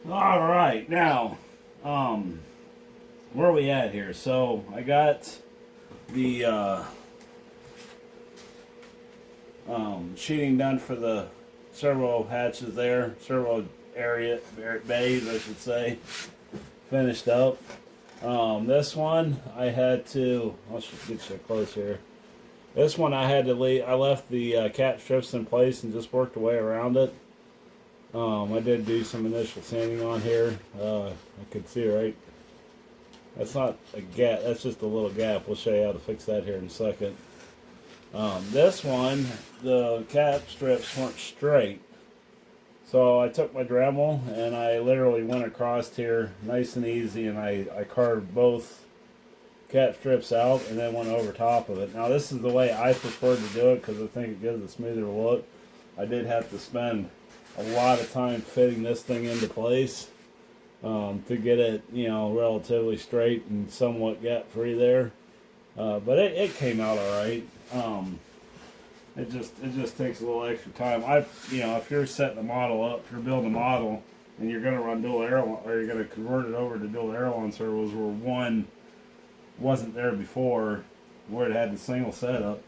All right, now, where are we at here? So I got the sheeting done for the servo hatches there, servo area bays, I should say, finished up. This one I had to. I'll get you close here. This one I had to leave. I left the cap strips in place and just worked away around it. I did do some initial sanding on here. I could see right. That's not a gap. That's just a little gap. We'll show you how to fix that here in a second. This one, the cap strips weren't straight. So I took my Dremel and I literally went across here nice and easy, and I carved both cap strips out and then went over top of it. Now this is the way I prefer to do it because I think it gives a smoother look. I did have to spend a lot of time fitting this thing into place to get it, relatively straight and somewhat gap free there. But it came out all right. It just takes a little extra time. If you're setting a model up, if you're building a model and you're going to run dual air, or you're going to convert it over to dual aileron servos where one wasn't there before, where it had the single setup,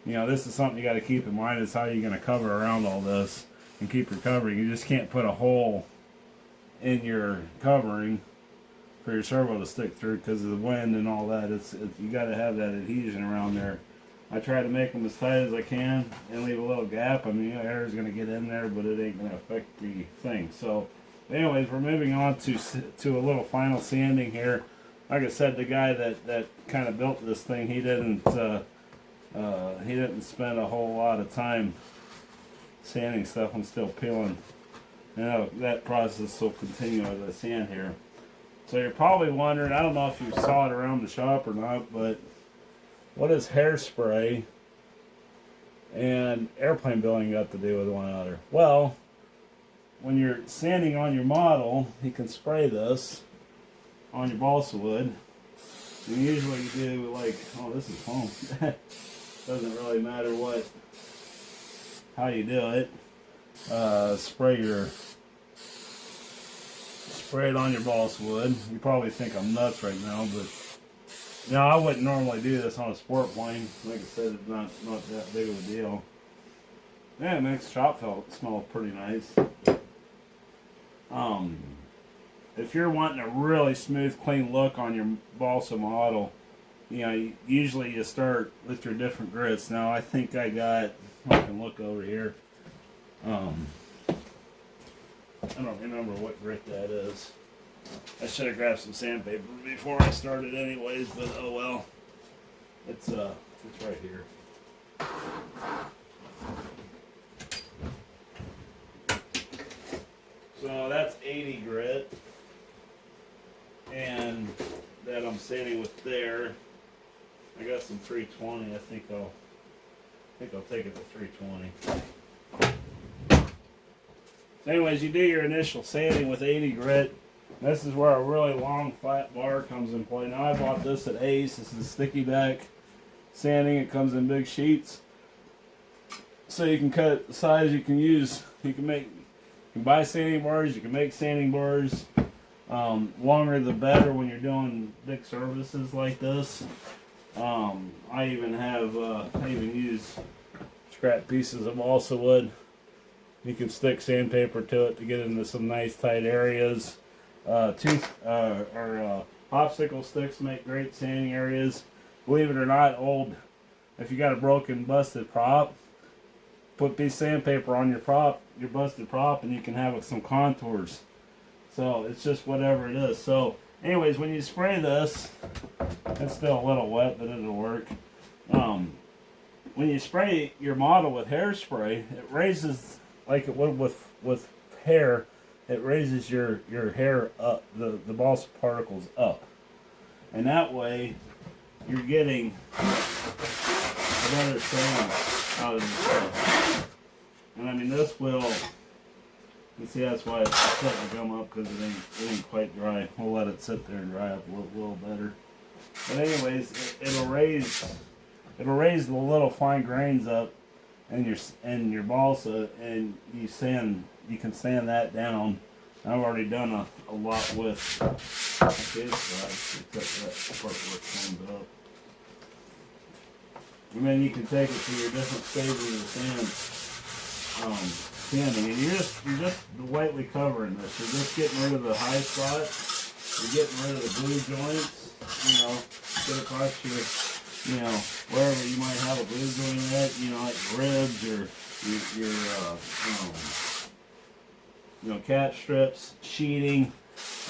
this is something you got to keep in mind, is how you're going to cover around all this and keep your covering. You just can't put a hole in your covering for your servo to stick through because of the wind and all that. You got to have that adhesion around there. I try to make them as tight as I can and leave a little gap. I mean, air is going to get in there, but it ain't going to affect the thing. So, anyways, we're moving on to a little final sanding here. Like I said, the guy that kind of built this thing, he didn't spend a whole lot of time sanding stuff and still peeling. That process will continue as I sand here. So you're probably wondering, I don't know if you saw it around the shop or not, but what does hairspray and airplane building got to do with one another? Well, when you're sanding on your model, you can spray this on your balsa wood. And usually you do this is foam. Doesn't really matter how you do it. Spray it on your balsa wood. You probably think I'm nuts right now, but I wouldn't normally do this on a sport plane. Like I said, it's not that big of a deal. Yeah, it makes the shop smell pretty nice. If you're wanting a really smooth, clean look on your balsa model, usually you start with your different grits. Now, I think I can look over here. I don't remember what grit that is. I should have grabbed some sandpaper before I started anyways, but oh well. It's right here. So that's 80 grit. And that I'm sanding with there. I got some 320. I think I'll take it to 320. So anyways, you do your initial sanding with 80 grit. This is where a really long flat bar comes in play. Now I bought this at Ace. This is sticky back sanding. It comes in big sheets. So you can cut the size you can use. You can buy sanding bars, you can make sanding bars. Longer the better when you're doing big services like this. I even use scrap pieces of balsa wood. You can stick sandpaper to it to get into some nice tight areas. Popsicle sticks make great sanding areas. Believe it or not, if you got a broken, busted prop, put piece of sandpaper on your busted prop, and you can have some contours. So it's just whatever it is. So anyways, when you spray this, it's still a little wet, but it'll work. When you spray your model with hairspray, it raises, like it would with hair, it raises your hair up, the balsa particles up. And that way, you're getting a better sand out of the stuff. And I mean, this will, you see, that's why it's starting to gum up, because it ain't quite dry. We'll let it sit there and dry up a little better. But anyways, it'll raise the little fine grains up in your balsa, and you can sand that down I've already done a lot with this side. Cut that part where it comes up. And then you can take it to your different stages of sanding. And you're just lightly covering this. You're just getting rid of the high spot. You're getting rid of the glue joints. Get across your, wherever you might have a glue joint at, like ribs or your cap strips, sheeting.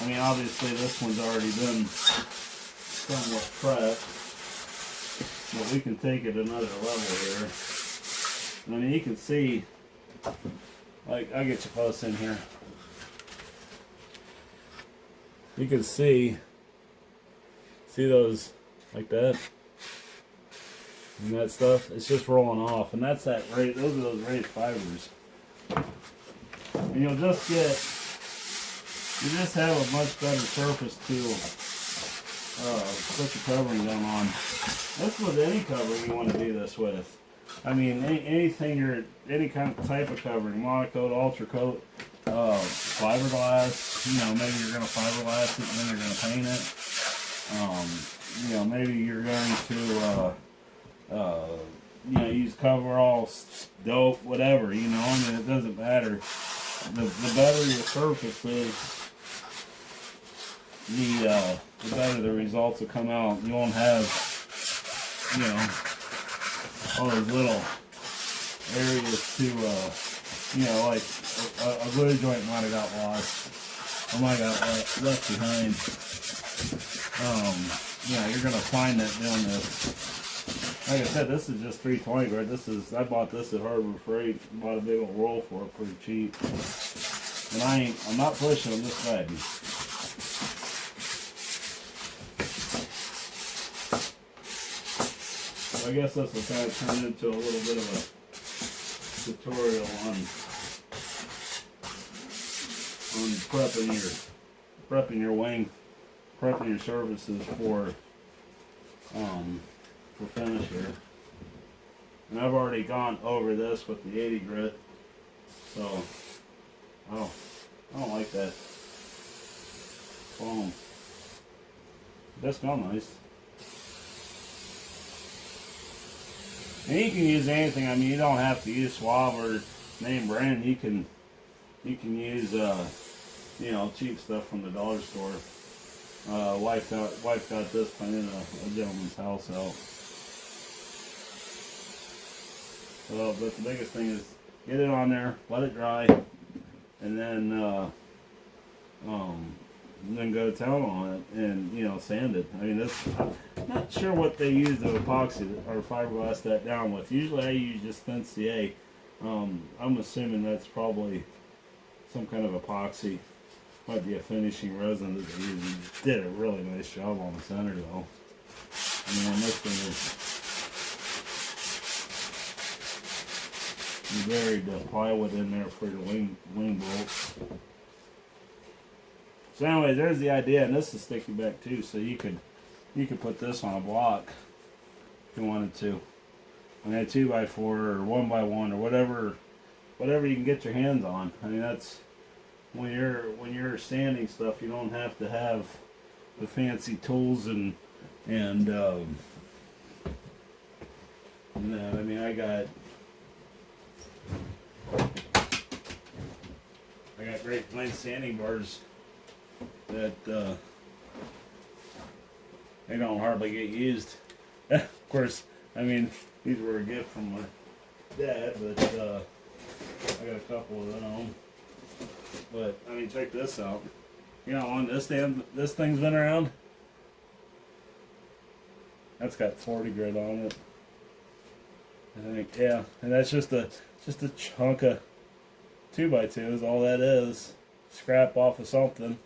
I mean, obviously this one's already been somewhat prepped, but we can take it another level here. I mean, you can see, like, I'll get you close in here. You can see those like that, and that stuff. It's just rolling off, and that's that. Those are those raised fibers, and you just have a much better surface to put your covering down on. That's with any covering you want to do this with. I mean, any kind of type of covering, monocoat, ultra coat, fiberglass. Maybe you're going to fiberglass it and then you're going to paint it. Maybe you're going to use coverall, dope, whatever. I mean, it doesn't matter. The better your surface is, the better the results will come out. You won't have, all those little areas to, like a glue joint might have got lost, or might have got left behind. You're gonna find that doing this. Like I said, this is just $3.20, right? I bought this at Harbor Freight. Bought a big old roll for it, pretty cheap. And I'm not pushing them this bad. So I guess this will kind of turn into a little bit of a tutorial on prepping your wing, prepping your surfaces for finish here. And I've already gone over this with the 80 grit, so I don't like that foam. It does smell nice. And you can use anything. I mean, you don't have to use Suave or name brand. You can use cheap stuff from the dollar store. Wife got this cleaning a gentleman's house out. So, but the biggest thing is get it on there, let it dry, and then go to town on it and sand it. I mean, I'm not sure what they use the epoxy or fiberglass that down with. Usually I use just thin CA. I'm assuming that's probably some kind of epoxy. Might be a finishing resin that they use. Did a really nice job on the center though. I mean, this thing is buried the plywood in there for the wing bolts. So anyway, there's the idea, and this is sticky back too, so you could put this on a block if you wanted to. I mean, a 2x4 or 1x1 or whatever you can get your hands on. I mean, that's when you're sanding stuff, you don't have to have the fancy tools and I mean, I got great nice sanding bars that they don't hardly get used. Of course, I mean, these were a gift from my dad, but I got a couple of them. But I mean, check this out. On this thing's been around. That's got 40 grit on it, I think. Yeah, and that's just a chunk of 2x2 is all that is. Scrap off of something.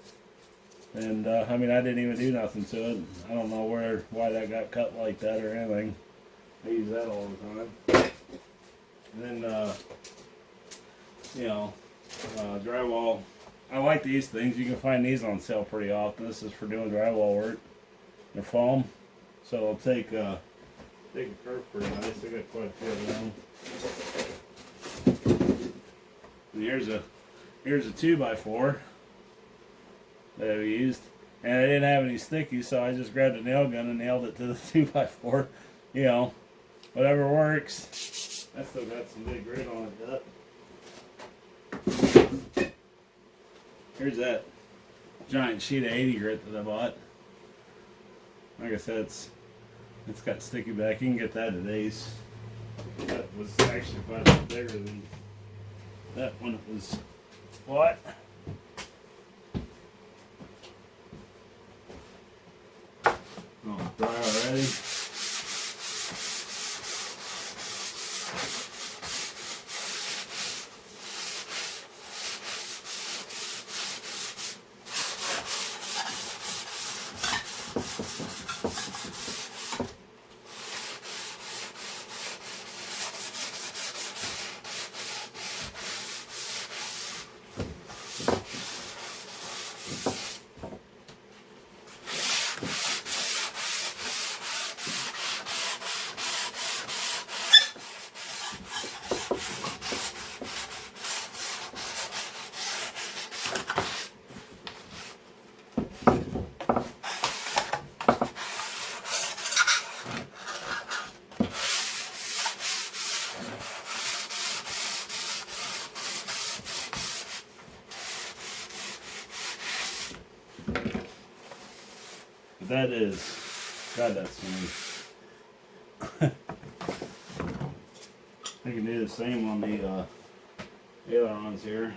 And I mean, I didn't even do nothing to it. I don't know why that got cut like that or anything. I use that all the time. And then drywall. I like these things. You can find these on sale pretty often. This is for doing drywall work. They're foam, so it'll take a curve pretty nice. I got quite a few of them. And here's a 2x4. that I've used. And I didn't have any stickies, so I just grabbed a nail gun and nailed it to the 2x4. You know, whatever works. I still got some big grit on it. Here's that giant sheet of 80 grit that I bought. Like I said, it's got sticky back. You can get that at Ace. That was actually quite a bit bigger than that one. It was what? Oh, dry already. That is, God, that's smooth. I can do the same on the ailerons here.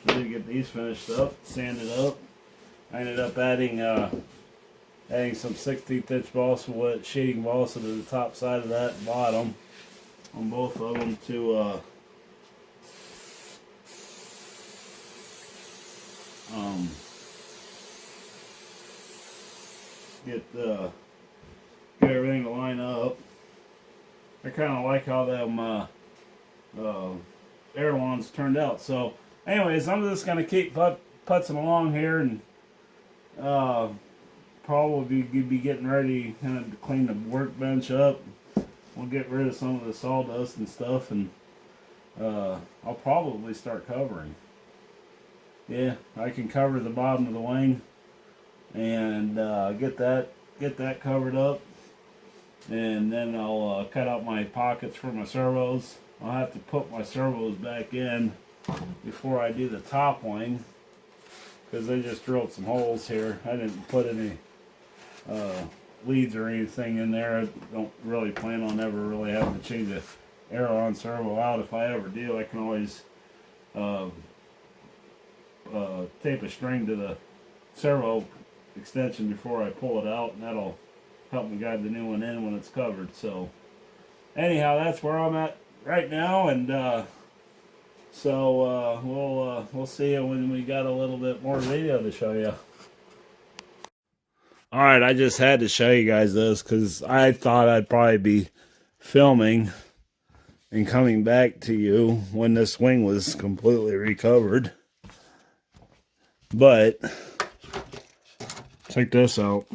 I did get these finished up, sanded up. I ended up adding some 16th inch balsa wood, sheeting balsa to the top side of that and bottom on both of them to get everything to line up. I kind of like how them ailerons turned out. So anyways, I'm just going to keep putzing along here and probably be getting ready kind of to clean the workbench up. We'll get rid of some of the sawdust and stuff, and I'll probably start covering. Yeah, I can cover the bottom of the wing and get that covered up, and then I'll cut out my pockets for my servos. I'll have to put my servos back in before I do the top wing, because they just drilled some holes here. I didn't put any leads or anything in there. I don't really plan on ever really having to change the aileron servo out. If I ever do, I can always tape a string to the servo extension before I pull it out, and that'll help me guide the new one in when it's covered. So anyhow, that's where I'm at right now, and we'll see you when we got a little bit more video to show you. Alright, I just had to show you guys this because I thought I'd probably be filming and coming back to you when this wing was completely recovered. But check this out.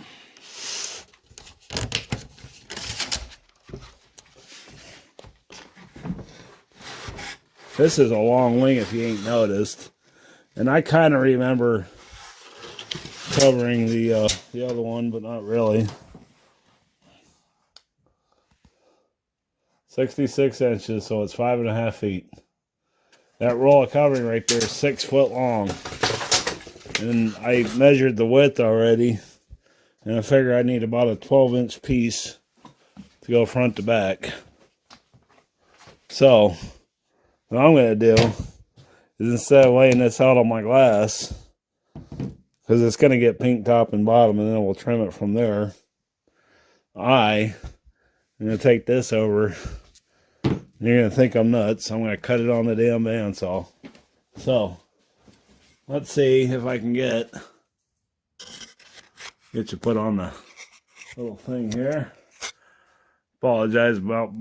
This is a long wing if you ain't noticed. And I kind of remember covering the other one, but not really. 66 inches, so it's 5.5 feet. That roll of covering right there is 6 foot long. And I measured the width already, and I figure I need about a 12-inch piece to go front to back. So what I'm going to do is, instead of laying this out on my glass, because it's going to get pink top and bottom, and then we'll trim it from there, I'm going to take this over. You're going to think I'm nuts. I'm going to cut it on the damn bandsaw. So let's see if I can get you put on the little thing here. Apologize about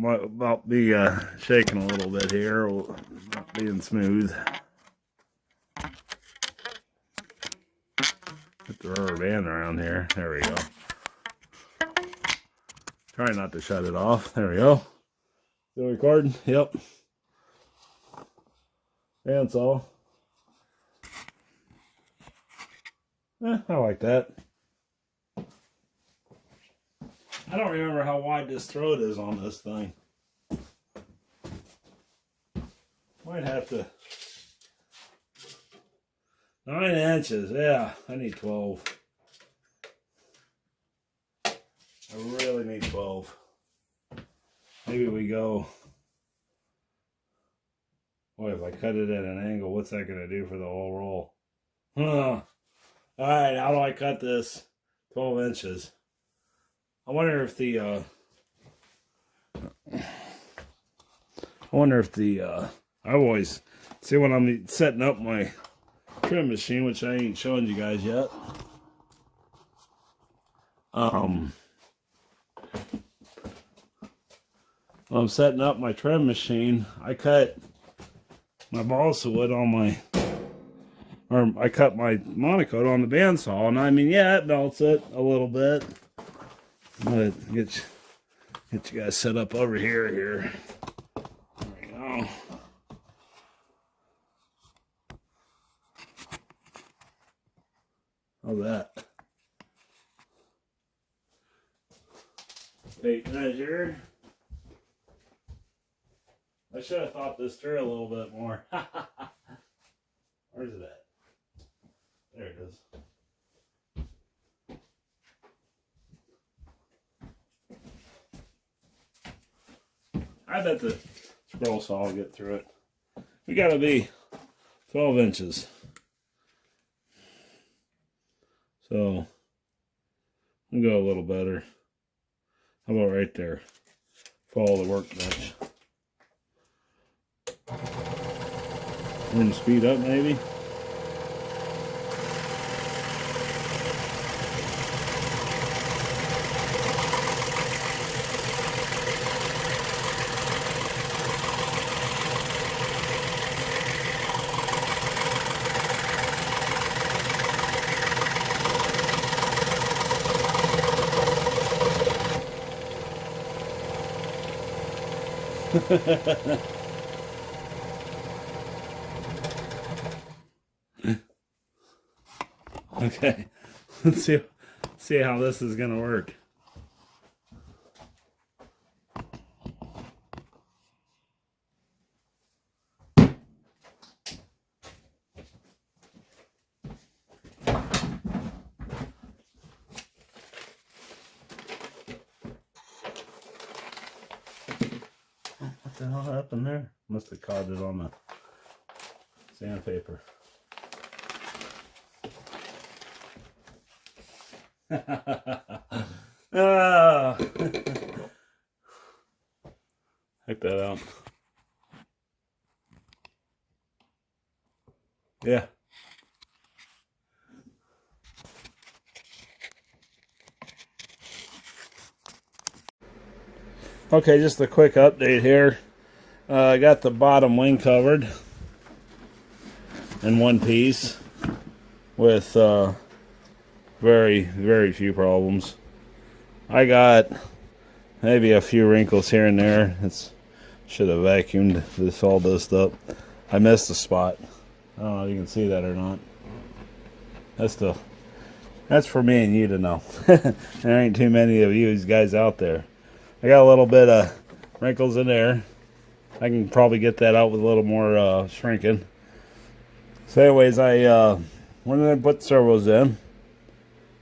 me shaking a little bit here, not being smooth. Put the rubber band around here. There we go. Try not to shut it off. There we go. Still recording? Yep. Bandsaw. I like that. I don't remember how wide this throat is on this thing. Might have to. 9 inches. Yeah, I need 12. I really need 12. Maybe we go. Boy, if I cut it at an angle, what's that going to do for the whole roll? Huh. All right, how do I cut this? 12 inches. I wonder if the I always see when I'm setting up my trim machine, which I ain't showing you guys yet. When I'm setting up my trim machine, I cut my balsa wood on my, or I cut my monocoat on the bandsaw, and I mean, yeah, it melts it a little bit. But get you guys set up over here. There we go. How's that? Tape measure. I should have thought this through a little bit more. Where's it at? There it is. I bet the scroll saw will get through it. We gotta be 12 inches. So, we'll go a little better. How about right there? Follow the workbench. We're gonna speed up maybe. Okay, let's see how this is gonna work. What the hell happened there? Must have caught it on the sandpaper. Ah. Check that out. Yeah. Okay, just a quick update here. I got the bottom wing covered in one piece with very, very few problems. I got maybe a few wrinkles here and there. Should have vacuumed this all dust up. I missed a spot. I don't know if you can see that or not. That's for me and you to know. There ain't too many of you guys out there. I got a little bit of wrinkles in there. I can probably get that out with a little more shrinking. So anyways, I went in and put servos in.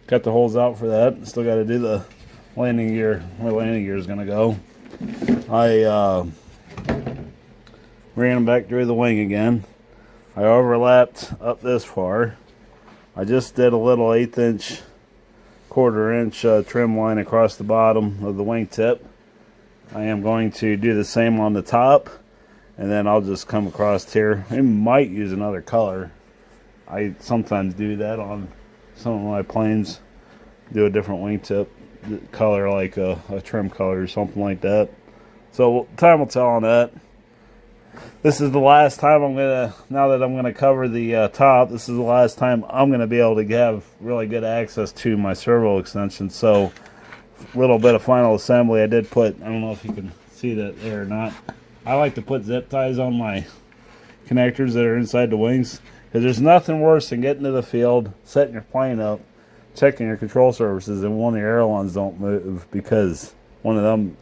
Cut the holes out for that. Still got to do the landing gear, where the landing gear is going to go. I ran them back through the wing again. I overlapped up this far. I just did a little 1/8 inch, 1/4 inch trim line across the bottom of the wing tip. I am going to do the same on the top, and then I'll just come across here. I might use another color. I sometimes do that on some of my planes. Do a different wingtip color, like a trim color or something like that. So time will tell on that. This is the last time now that I'm gonna cover the top, this is the last time I'm gonna be able to have really good access to my servo extension. So a little bit of final assembly. I did put, I don't know if you can see that there or not. I like to put zip ties on my connectors that are inside the wings, Because there's nothing worse than getting to the field, setting your plane up, checking your control surfaces, and one of your ailerons don't move because one of them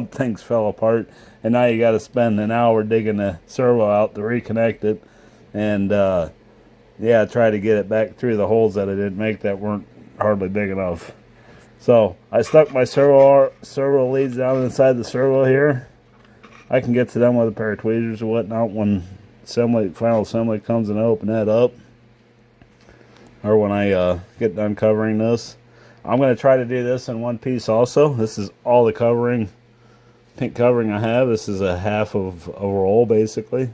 things fell apart, and now you got to spend an hour digging the servo out to reconnect it, and yeah, try to get it back through the holes that it didn't make that weren't hardly big enough. So I stuck my servo leads down inside the servo here. I can get to them with a pair of tweezers or whatnot when final assembly comes and I open that up, or when I get done covering this. I'm going to try to do this in one piece also. This is all the covering, pink covering I have. This is a half of a roll basically.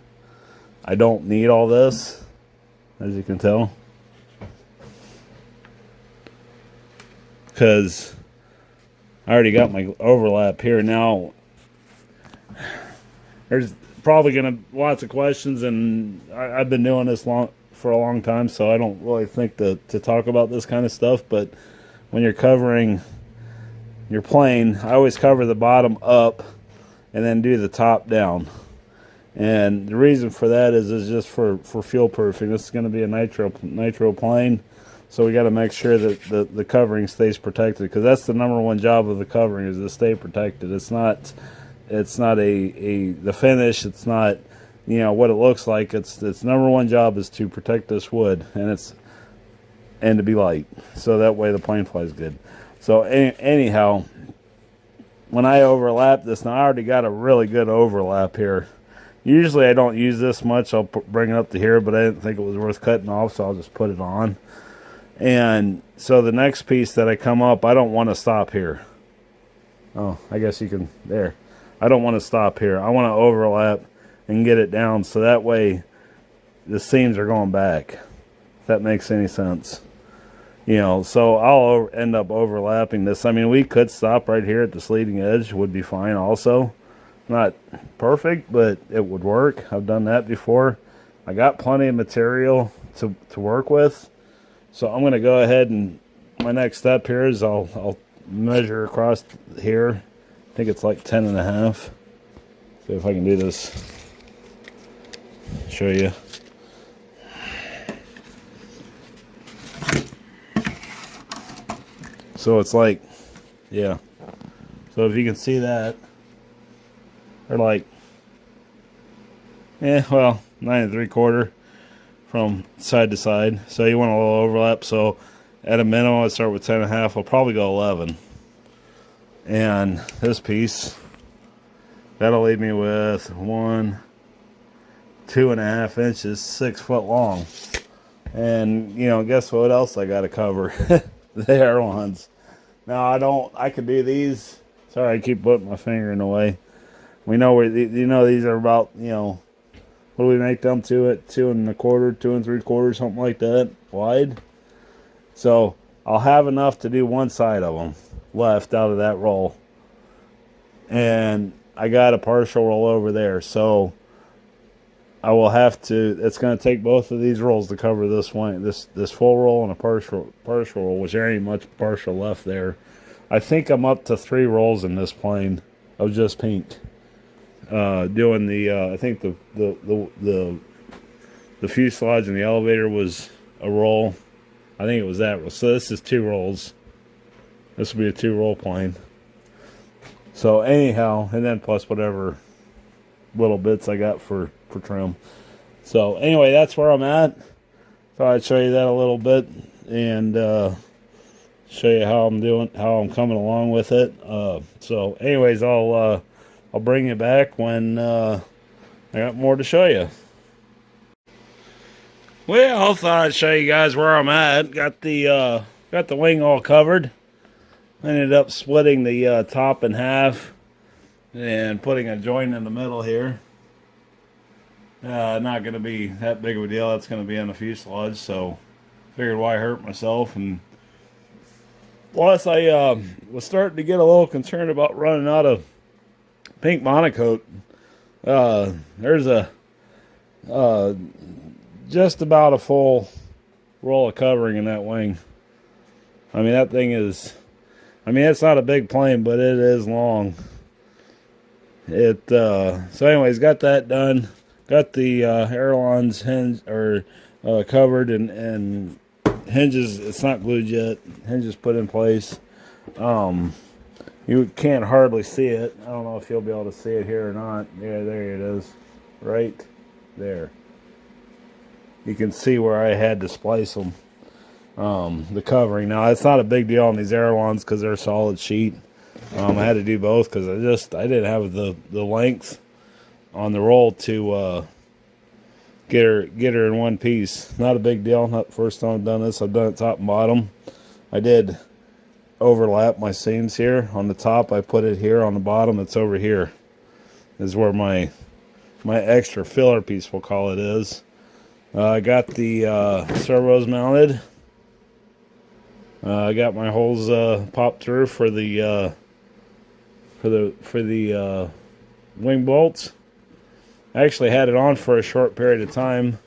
I don't need all this, as you can tell, because I already got my overlap here. Now there's probably gonna lots of questions, and I've been doing this for a long time, so I don't really think to talk about this kind of stuff. But when you're covering your plane, I always cover the bottom up and then do the top down. And the reason for that is just for fuel proofing. This is going to be a nitro plane, so we got to make sure that the covering stays protected, because that's the #1 job of the covering, is to stay protected. It's not the finish. It's not, you know, what it looks like. Its #1 job is to protect this wood, and to be light, so that way the plane flies good. So anyhow, when I overlap this, now I already got a really good overlap here. Usually I don't use this much. I'll bring it up to here, but I didn't think it was worth cutting off, so I'll just put it on. And so the next piece that I come up, I don't want to stop here. Oh, I guess you can, there. I don't want to stop here. I want to overlap and get it down, so that way the seams are going back, if that makes any sense. You know, so I'll end up overlapping this. I mean, we could stop right here at this leading edge, would be fine also. Not perfect, but it would work. I've done that before. I got plenty of material to work with. So I'm going to go ahead, and my next step here is I'll measure across here. I think it's like 10.5. See if I can do this. Show you. So it's like, yeah. So if you can see that, they're like, well, 9 3/4 from side to side. So you want a little overlap. So at a minimum, I start with 10.5. I'll probably go 11. And this piece, that'll leave me with 2.5 inches, 6 foot long. And, you know, guess what else I got to cover? The ailerons. Now, I could do these. Sorry, I keep putting my finger in the way. We know these are about, you know, what do we make them to at 2 1/4, 2 3/4, something like that, wide. So I'll have enough to do one side of them left out of that roll. And I got a partial roll over there, so I will have to, it's going to take both of these rolls to cover this one, this full roll and a partial roll, which there ain't much partial left there. I think I'm up to 3 rolls in this plane of just pink. Doing the I think the fuselage and the elevator was a roll. I think it was that roll. So this is 2 rolls. This will be a 2-roll plane. So anyhow, and then plus whatever little bits I got for trim. So anyway, that's where I'm at. Thought I'd show you that a little bit, and show you how I'm doing, how I'm coming along with it. So anyways, I'll bring you back when I got more to show you. Well, I thought I'd show you guys where I'm at. Got the wing all covered. Ended up splitting the top in half and putting a joint in the middle here. Not going to be that big of a deal. That's going to be on the fuselage, so figured why hurt myself. And plus, I was starting to get a little concerned about running out of pink monocoat. There's just about a full roll of covering in that wing. I mean, that thing is, I mean, it's not a big plane, but it is long. So anyways, got that done. got the ailerons hinge or covered and hinges. It's not glued yet. Hinges put in place. You can't hardly see it. I don't know if you'll be able to see it here or not. Yeah, there it is, right there. You can see where I had to splice them. The covering. Now it's not a big deal on these ailerons because they're solid sheet. I had to do both because I didn't have the length on the roll to get her in one piece. Not a big deal. Not the first time I've done this. I've done it top and bottom. I did overlap my seams here on the top. I put it here. On the bottom, it's over here. This is where my extra filler piece, we'll call it, is. I got the servos mounted. I got my holes popped through for the wing bolts. I actually had it on for a short period of time.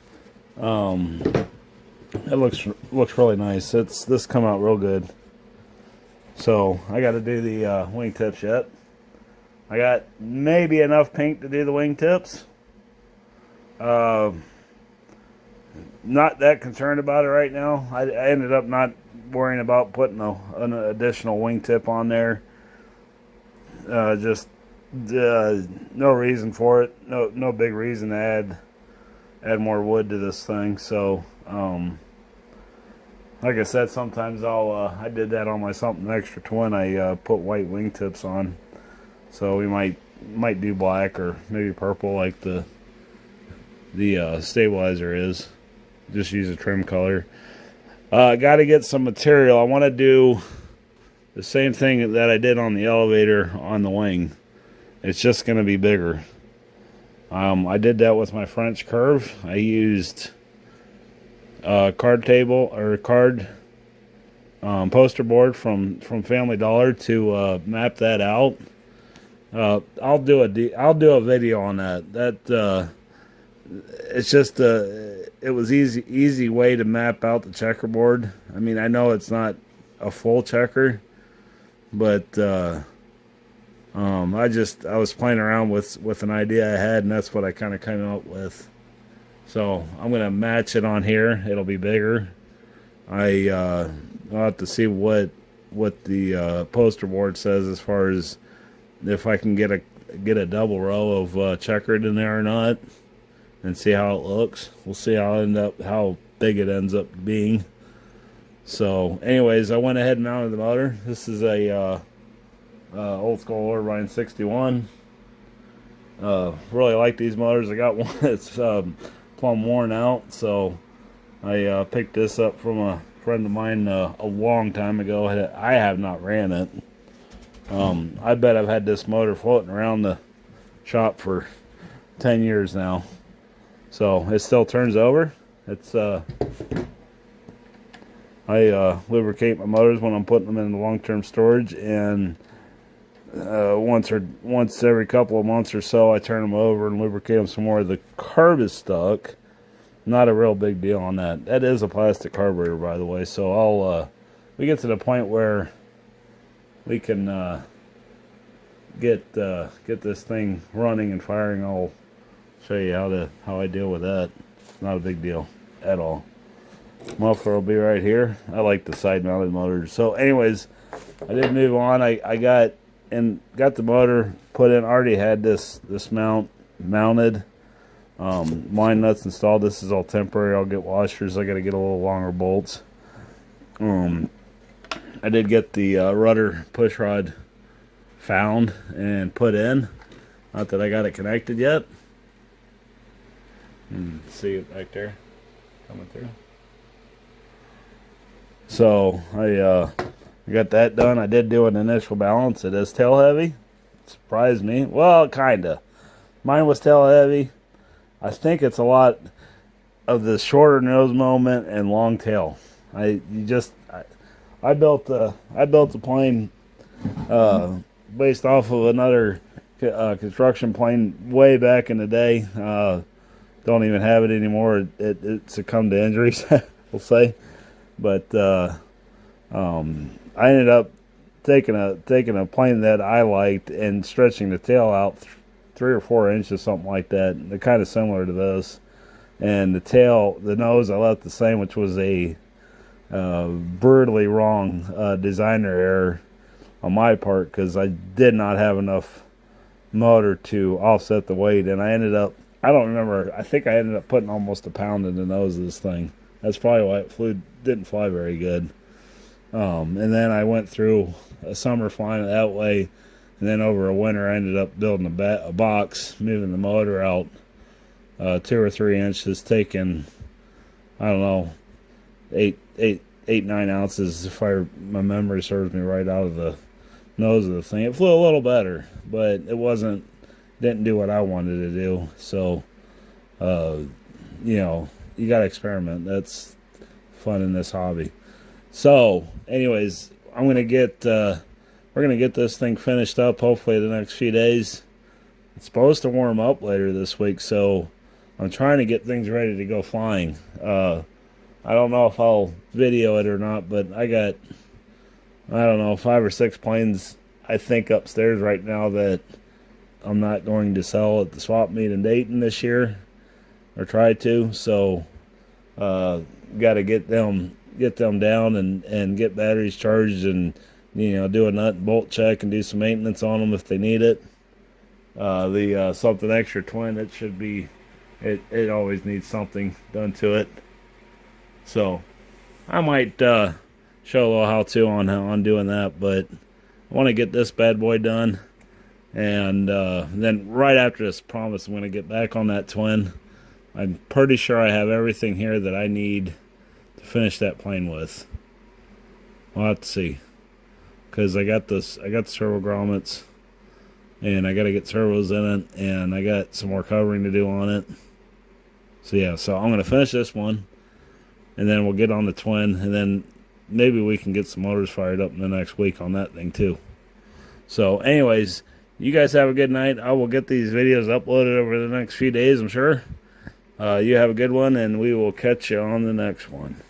It looks really nice. This come out real good. So I got to do the wing tips yet. I got maybe enough paint to do the wing tips. Not that concerned about it right now. I ended up not worrying about putting an additional wing tip on there. Just no reason for it. No big reason to add more wood to this thing. So like I said, sometimes I did that on my something extra twin. I put white wing tips on. So we might do black or maybe purple like the stabilizer is. Just use a trim color. Got to get some material. I want to do the same thing that I did on the elevator on the wing. It's just going to be bigger. I did that with my French curve. I used card table or card poster board from Family Dollar to map that out. I'll do a video on that. It's just it was easy way to map out the checkerboard. I mean, I know it's not a full checker, but I was playing around with an idea I had, and that's what I kind of came up with. So I'm gonna match it on here. It'll be bigger. I'll have to see what the poster board says as far as if I can get a double row of checkered in there or not, and see how it looks. We'll see how big it ends up being. So anyways, I went ahead and mounted the motor. This is a old school Irvine 61. Really like these motors. I got one that's plumb worn out, so I picked this up from a friend of mine a long time ago. I have not ran it. I bet I've had this motor floating around the shop for 10 years now. So it still turns over. It's I lubricate my motors when I'm putting them in the long-term storage, and once every couple of months or so I turn them over and lubricate them some more. The carb is stuck. Not a real big deal on that. That is a plastic carburetor, by the way. So I'll we get to the point where we can get this thing running and firing. I'll show you how I deal with that. Not a big deal at all. Muffler will be right here. I like the side mounted motors. So anyways, I did move on. I got the motor put in. Already had this mount mounted. Line nuts installed. This is all temporary. I'll get washers. I got to get a little longer bolts. I did get the rudder push rod found and put in. Not that I got it connected yet. See it back there coming through. So I got that done. I did do an initial balance. It is tail heavy. It surprised me. Well, kinda. Mine was tail heavy. I think it's a lot of the shorter nose moment and long tail. I built the plane based off of another construction plane way back in the day. Don't even have it anymore. It succumbed to injuries, we'll say. But I ended up taking a plane that I liked and stretching the tail out or 4 inches, something like that. They're kind of similar to this. And the tail, the nose, I left the same, which was a brutally wrong designer error on my part, because I did not have enough motor to offset the weight. And I ended up, I don't remember, I think I ended up putting almost a pound in the nose of this thing. That's probably why it didn't fly very good. And then I went through a summer flying it that way, and then over a winter I ended up building a box, moving the motor out 2 or 3 inches, taking, I don't know, 9 ounces, if my memory serves me right, out of the nose of the thing. It flew a little better, but it didn't do what I wanted to do. So, you know, you got to experiment. That's fun in this hobby. So, anyways, we're gonna get this thing finished up hopefully the next few days. It's supposed to warm up later this week, so I'm trying to get things ready to go flying. I don't know if I'll video it or not, but I got, I don't know, 5 or 6 planes I think upstairs right now that I'm not going to sell at the swap meet in Dayton this year, or try to. So got to get them down and get batteries charged, and, you know, do a nut and bolt check and do some maintenance on them if they need it. The something extra twin, it should be, it always needs something done to it. So I might show a little how-to on doing that, but I want to get this bad boy done, and then right after this, promise I'm going to get back on that twin. I'm pretty sure I have everything here that I need to finish that plane with. We'll have to see, because I got the servo grommets, and I got to get servos in it, and I got some more covering to do on it. So yeah, so I'm going to finish this one, and then we'll get on the twin, and then maybe we can get some motors fired up in the next week on that thing too. So anyways, you guys have a good night. I will get these videos uploaded over the next few days, I'm sure. You have a good one, and we will catch you on the next one.